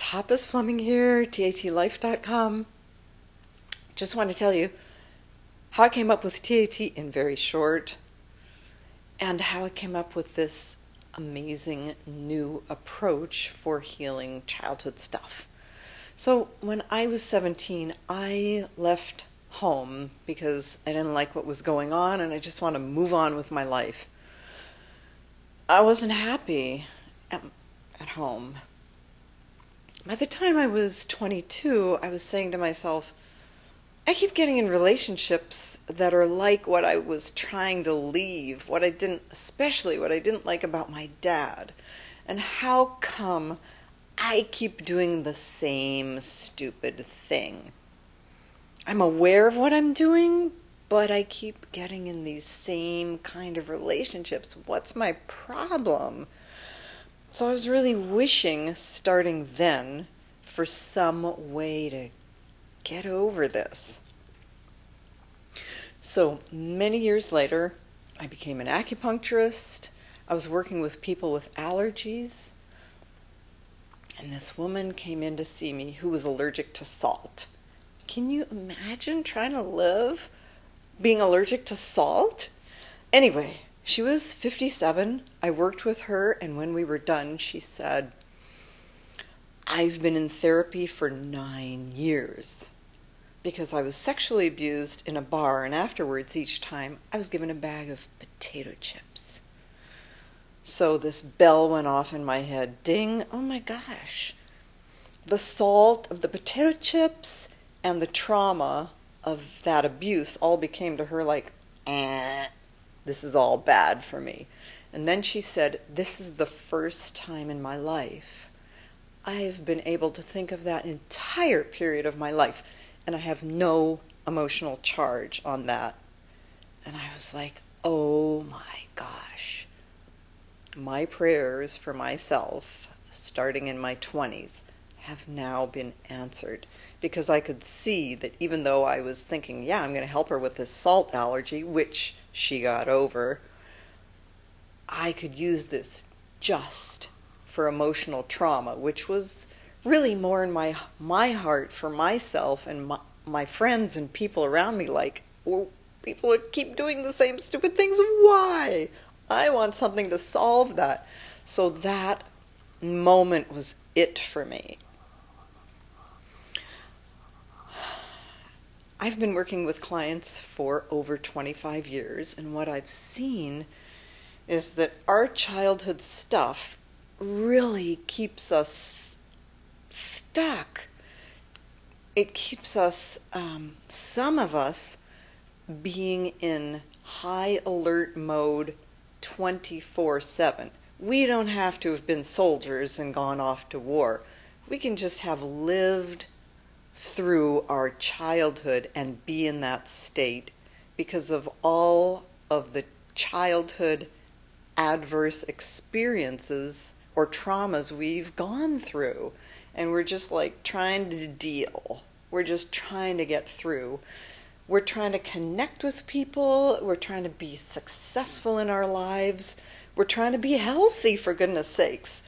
Tapas here, TATLife.com. Just want to tell you how I came up with TAT in very short, and how I came up with this amazing new approach for healing childhood stuff. So when I was 17, I left home because I didn't like what was going on and I just want to move on with my life. I wasn't happy at home. By the time I was 22, I was saying to myself, I keep getting in relationships that are like what I was trying to leave, especially what I didn't like about my dad. And how come I keep doing the same stupid thing? I'm aware of what I'm doing, but I keep getting in these same kind of relationships. What's my problem? So I was really wishing, starting then, for some way to get over this. So many years later, I became an acupuncturist. I was working with people with allergies. And this woman came in to see me who was allergic to salt. Can you imagine trying to live being allergic to salt? Anyway, she was 57. I worked with her, and when we were done, she said, I've been in therapy for 9 years because I was sexually abused in a bar, and afterwards, each time, I was given a bag of potato chips. So this bell went off in my head. Ding, oh my gosh. The salt of the potato chips and the trauma of that abuse all became to her like, this is all bad for me. And then she said, this is the first time in my life I've been able to think of that entire period of my life, and I have no emotional charge on that. And I was like, oh my gosh. My prayers for myself, starting in my 20s, have now been answered, because I could see that even though I was thinking, yeah, I'm going to help her with this salt allergy, which she got over, I could use this just for emotional trauma, which was really more in my heart for myself and my friends and people around me, like, well, people would keep doing the same stupid things. Why? I want something to solve that. So that moment was it for me. I've been working with clients for over 25 years, and what I've seen is that our childhood stuff really keeps us stuck. It keeps us, some of us, being in high alert mode 24/7. We don't have to have been soldiers and gone off to war. We can just have lived through our childhood and be in that state because of all of the childhood adverse experiences or traumas we've gone through. And we're just like trying to deal. We're just trying to get through. We're trying to connect with people. We're trying to be successful in our lives. We're trying to be healthy, for goodness sakes.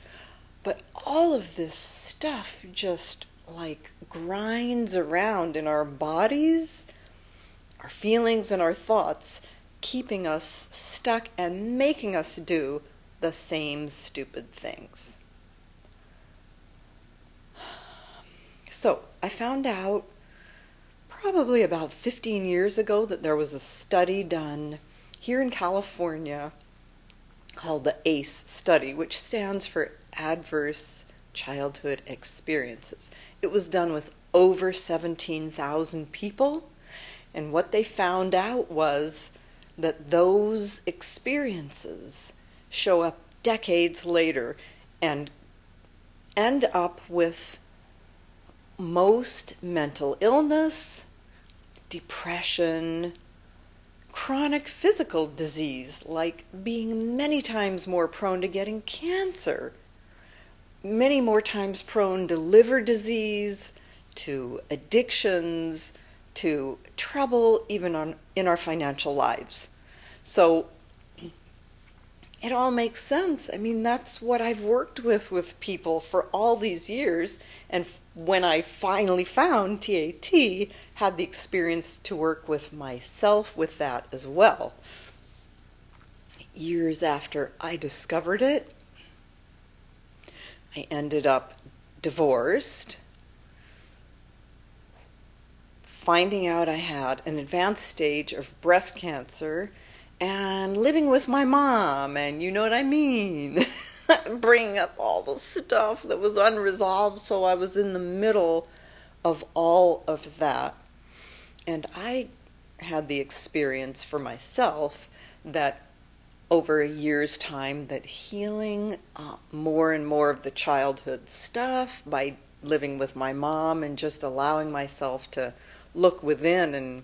But all of this stuff just like grinds around in our bodies, our feelings and our thoughts, keeping us stuck and making us do the same stupid things. So I found out probably about 15 years ago that there was a study done here in California called the ACE study, which stands for Adverse Childhood Experiences. It was done with over 17,000 people, and what they found out was that those experiences show up decades later and end up with most mental illness, depression, chronic physical disease, like being many times more prone to getting cancer, many more times prone to liver disease, to addictions, to trouble even in our financial lives. So it all makes sense. I mean, that's what I've worked with people for all these years. And when I finally found TAT, had the experience to work with myself with that as well. Years after I discovered it, I ended up divorced, finding out I had an advanced stage of breast cancer, and living with my mom, and you know what I mean, bringing up all the stuff that was unresolved, so I was in the middle of all of that. And I had the experience for myself that over a year's time that healing more and more of the childhood stuff by living with my mom and just allowing myself to look within and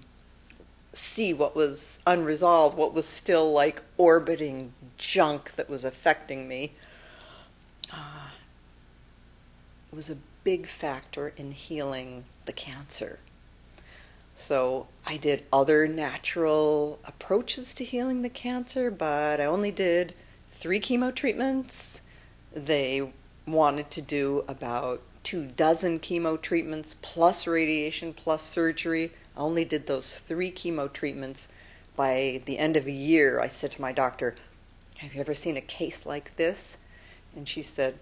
see what was unresolved, what was still like orbiting junk that was affecting me, was a big factor in healing the cancer. So I did other natural approaches to healing the cancer, but I only did 3 chemo treatments. They wanted to do about 24 chemo treatments plus radiation plus surgery. I only did those 3 chemo treatments. By the end of a year, I said to my doctor, "Have you ever seen a case like this?" And she said,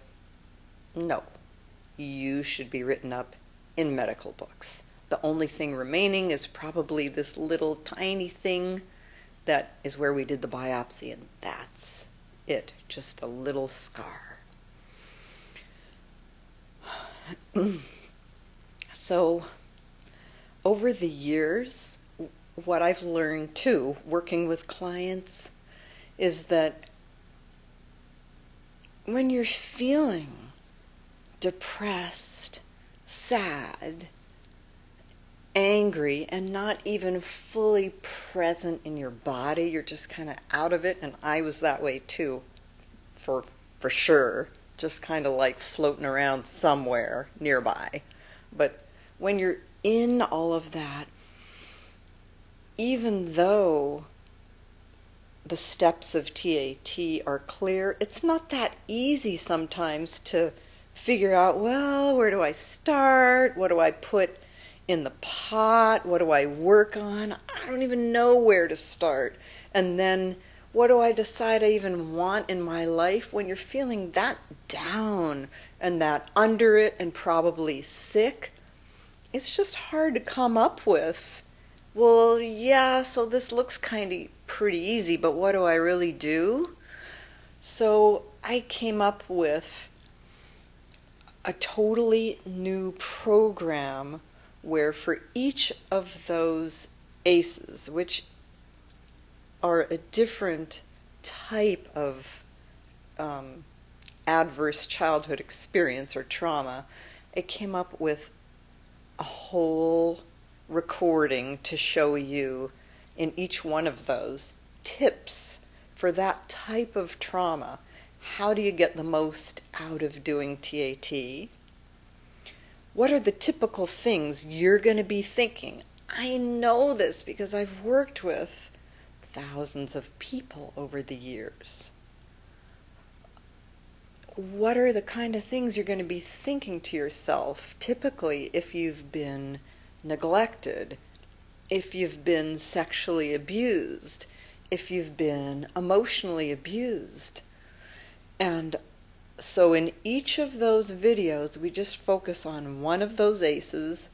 "No, you should be written up in medical books. The only thing remaining is probably this little tiny thing that is where we did the biopsy, and that's it, just a little scar." So over the years, what I've learned too, working with clients, is that when you're feeling depressed, sad, angry, and not even fully present in your body, you're just kind of out of it, and I was that way too, for sure, just kind of like floating around somewhere nearby. But when you're in all of that, even though the steps of TAT are clear, it's not that easy sometimes to figure out, well, where do I start? What do I put in the pot? What do I work on? I don't even know where to start. And then what do I decide I even want in my life when you're feeling that down and that under it and probably sick? It's just hard to come up with, well, yeah, so this looks kind of pretty easy, but what do I really do? So I came up with a totally new program where for each of those ACEs, which are a different type of adverse childhood experience or trauma, I came up with a whole recording to show you in each one of those tips for that type of trauma. How do you get the most out of doing TAT? What are the typical things you're going to be thinking? I know this because I've worked with thousands of people over the years. What are the kind of things you're going to be thinking to yourself, typically if you've been neglected, if you've been sexually abused, if you've been emotionally abused? And so in each of those videos, we just focus on one of those ACEs.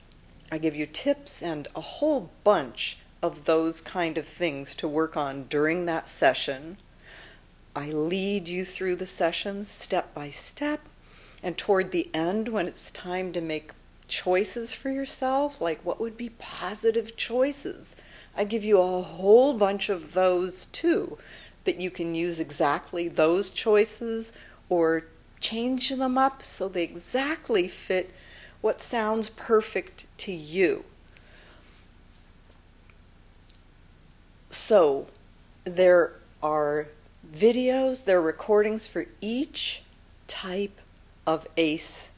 I give you tips and a whole bunch of those kind of things to work on during that session. I lead you through the sessions step by step, and toward the end, when it's time to make choices for yourself, like what would be positive choices, I give you a whole bunch of those too, that you can use exactly those choices or change them up so they exactly fit what sounds perfect to you. So there are videos, there are recordings for each type of ACE,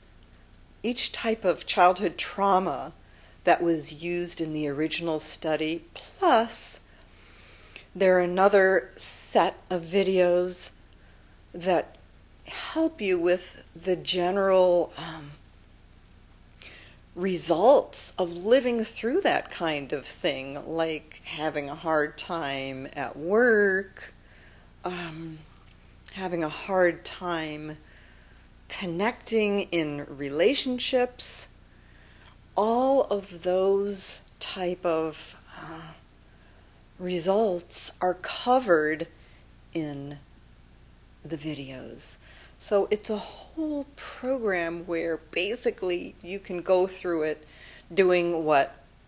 each type of childhood trauma that was used in the original study, plus there are another set of videos that help you with the general results of living through that kind of thing, like having a hard time at work, having a hard time connecting in relationships. All of those type of results are covered in the videos. So it's a whole program where basically you can go through it doing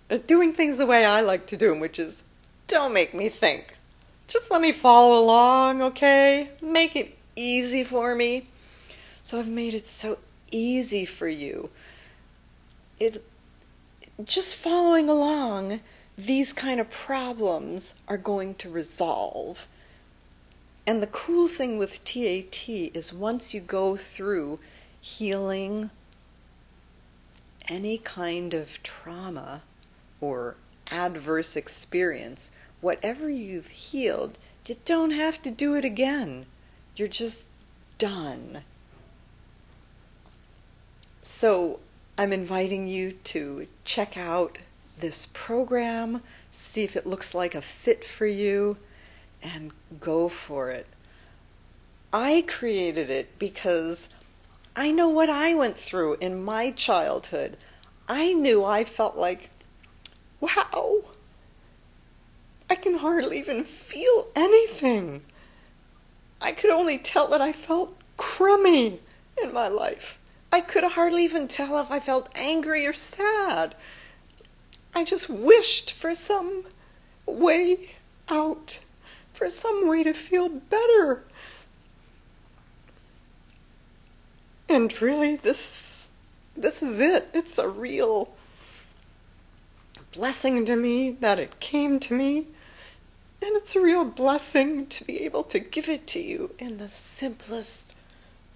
things the way I like to do them, which is don't make me think. Just let me follow along, okay? Make it easy for me. So I've made it so easy for you. Just following along, these kind of problems are going to resolve. And the cool thing with TAT is once you go through healing any kind of trauma or adverse experience, whatever you've healed, you don't have to do it again. You're just done. So I'm inviting you to check out this program, see if it looks like a fit for you, and go for it. I created it because I know what I went through in my childhood. I knew I felt like, wow, I can hardly even feel anything. I could only tell that I felt crummy in my life. I could hardly even tell if I felt angry or sad. I just wished for some way out, for some way to feel better. And really, this is it. It's a real blessing to me that it came to me. And it's a real blessing to be able to give it to you in the simplest,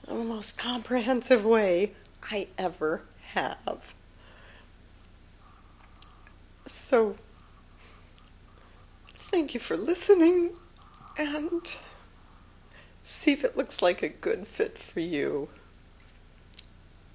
the most comprehensive way I ever have. So, thank you for listening, and see if it looks like a good fit for you.